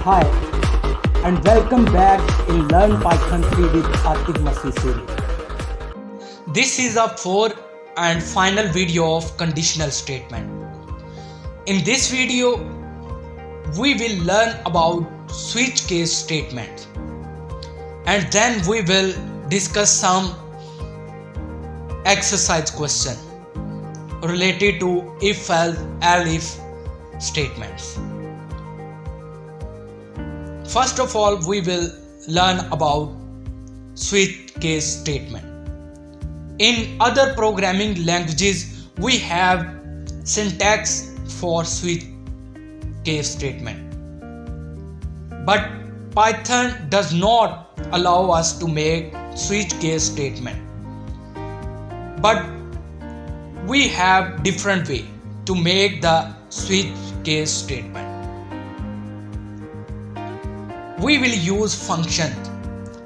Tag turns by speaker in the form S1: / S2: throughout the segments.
S1: Hi, and welcome back in Learn Python 3 with Atif Masih series.
S2: This is a fourth and final video of conditional statement. In this video, we will learn about switch case statements, and then we will discuss some exercise question related to if else elif statements. First of all, we will learn about switch case statement. In other programming languages, we have syntax for switch case statement. But Python does not allow us to make switch case statement. But we have different way to make the switch case statement. We will use function,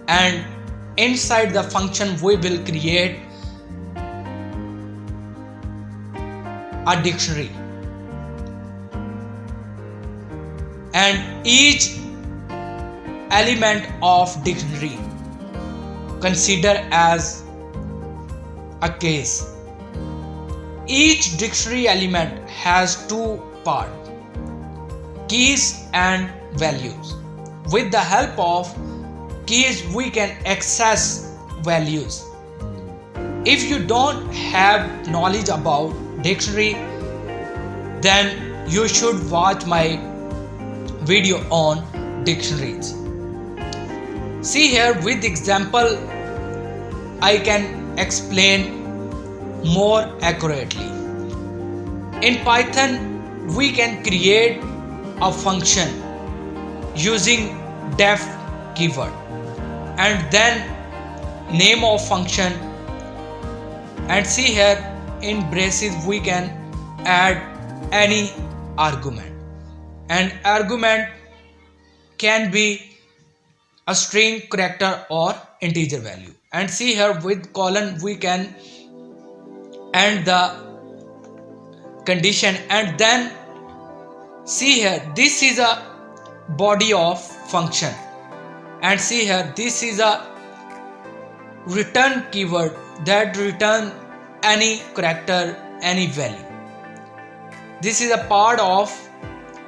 S2: and inside the function we will create a dictionary, and each element of dictionary consider as a case. Each dictionary element has two parts, keys and values. With the help of keys, we can access values. If you don't have knowledge about dictionary, then you should watch my video on dictionaries. See here, with example, I can explain more accurately. In Python, we can create a function using def keyword, and then name of function, and see here in braces we can add any argument, and argument can be a string, character or integer value. And see here with colon we can end the condition, and then see here this is a body of function, and see here this is a return keyword that return any character, any value. This is a part of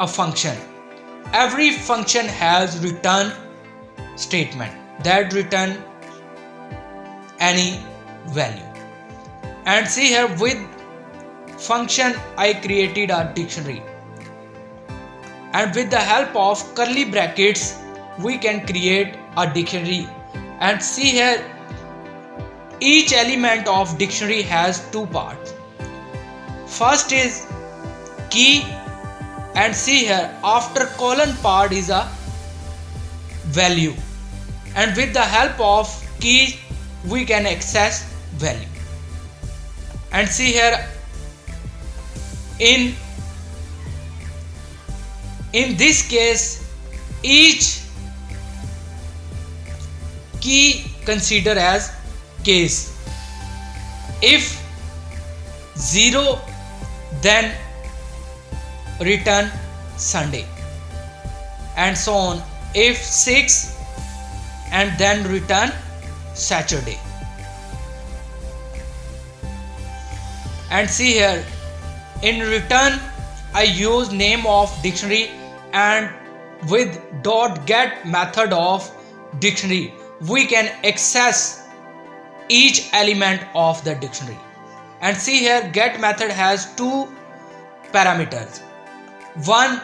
S2: a function. Every function has return statement that return any value. And see here with function I created a dictionary, and with the help of curly brackets we can create a dictionary. And see here each element of dictionary has two parts. First is key, and see here after colon part is a value, and with the help of key we can access value. And see here in this case each key consider as case. If 0, then return Sunday, and so on. If 6, and then return Saturday. And see here in return I use name of dictionary, and with .get method of dictionary we can access each element of the dictionary. And see here get method has two parameters, one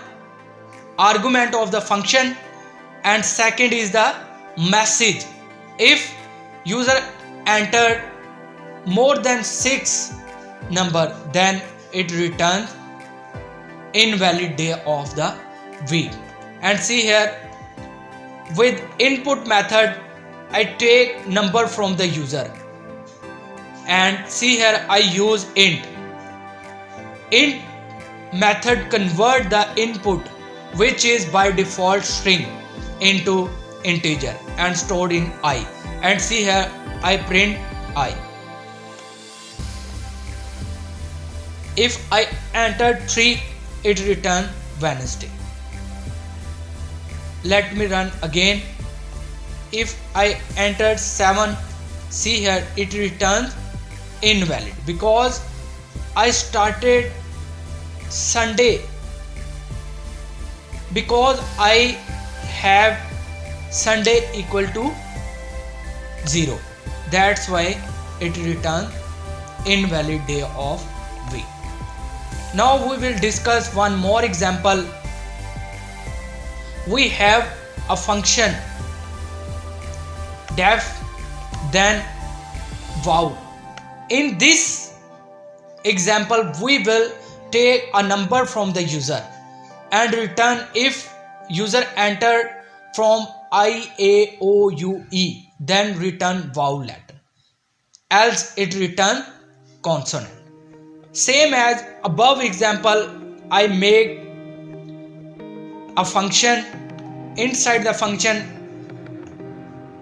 S2: argument of the function, and second is the message. If user entered more than 6 number, then it returns invalid day of the week. And see here with input method I take number from the user, and see here I use int method convert the input, which is by default string, into integer and stored in I. And see here I print I. If I entered 3, it return Wednesday. Let me run again. If I entered 7, see here it returns invalid because I started Sunday, because I have Sunday equal to 0. That's why it returns invalid day of week. Now we will discuss one more example. We have a function def then wow. In this example we will take a number from the user and return if user entered from I, A, O, U, E, then return vowel letter, else it return consonant. Same as above example, I make a function. Inside the function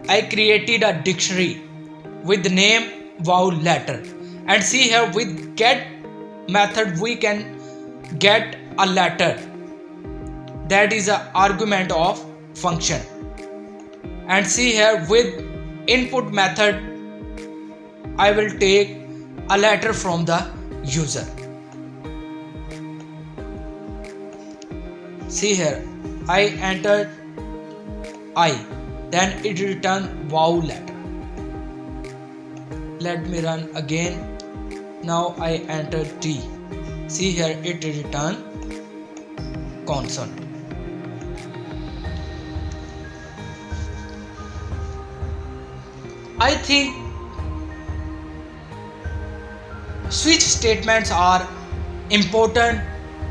S2: I created a dictionary with the name vowel letter, and see here with get method we can get a letter, that is a argument of function. And see here with input method I will take a letter from the user. See here I entered I, then it returned vowel letter. Let me run again. Now I enter T. See here it return consonant. I think switch statements are important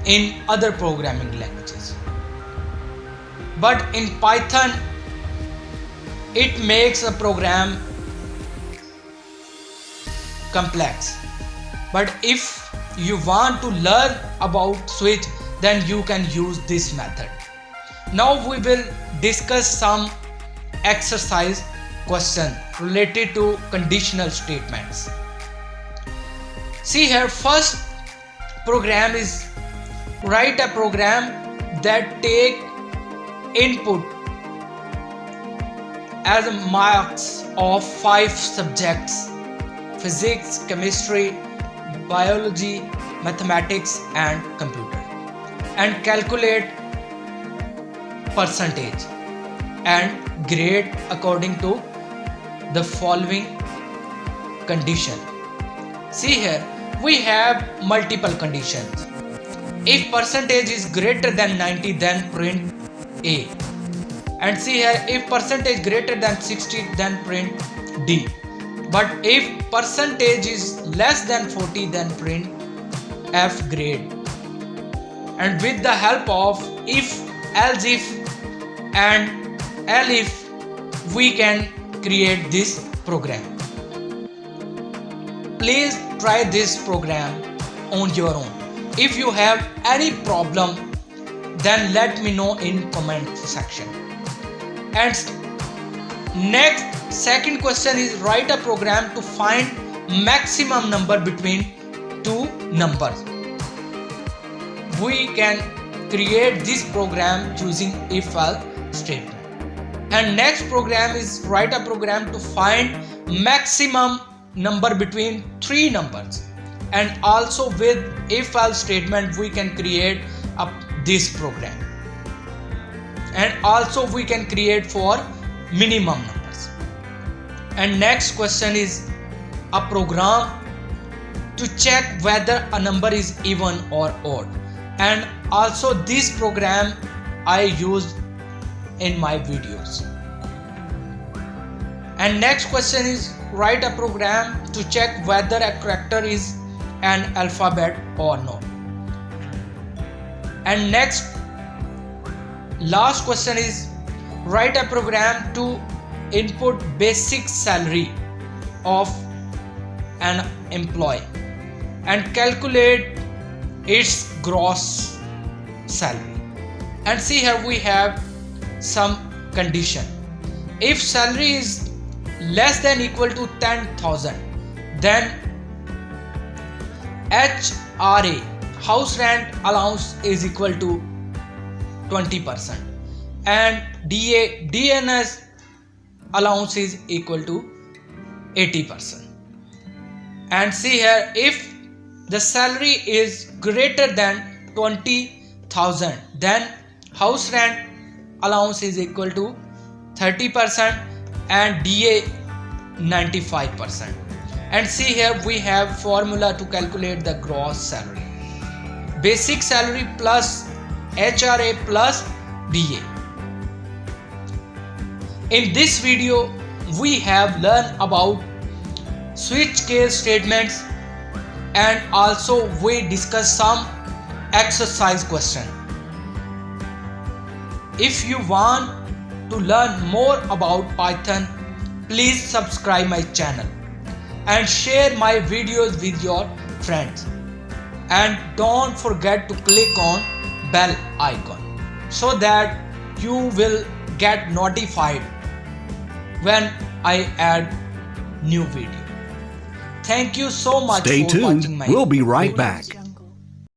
S2: in other programming languages, but in Python it makes a program complex. But if you want to learn about switch, then you can use this method. Now we will discuss some exercise question related to conditional statements. See here, first program is write a program that take input as marks of 5 subjects: physics, chemistry, biology, mathematics and computer, and calculate percentage and grade according to the following condition. See here we have multiple conditions. If percentage is greater than 90, then print A. And see here if percentage greater than 60, then print D. But if percentage is less than 40, then print F grade. And with the help of if, else if and elif, we can create this program. Please try this program on your own. If you have any problem, then let me know in comment section. And next, second question is write a program to find maximum number between two numbers. We can create this program using if-else statement. And next program is write a program to find maximum number between three numbers. And also with if-else statement we can create this program. And also we can create for minimum numbers. And next question is a program to check whether a number is even or odd. And also this program I used in my videos. And next question is write a program to check whether a character is an alphabet or not. And next, last question is write a program to input basic salary of an employee and calculate its gross salary. And see here we have some condition. If salary is less than equal to 10,000, then HRA, house rent allowance, is equal to 20%. and DNS allowance is equal to 80%. And see here, if the salary is greater than 20,000, then house rent allowance is equal to 30% and DA 95%. And see here, we have formula to calculate the gross salary: basic salary plus HRA plus DA. In this video, we have learned about switch case statements, and also we discuss some exercise question. If you want to learn more about Python, please subscribe my channel and share my videos with your friends, and don't forget to click on bell icon so that you will get notified when I add new video. Thank you so much
S3: Stay
S2: for
S3: tuned.
S2: watching my
S3: We'll be right
S2: videos.
S3: back.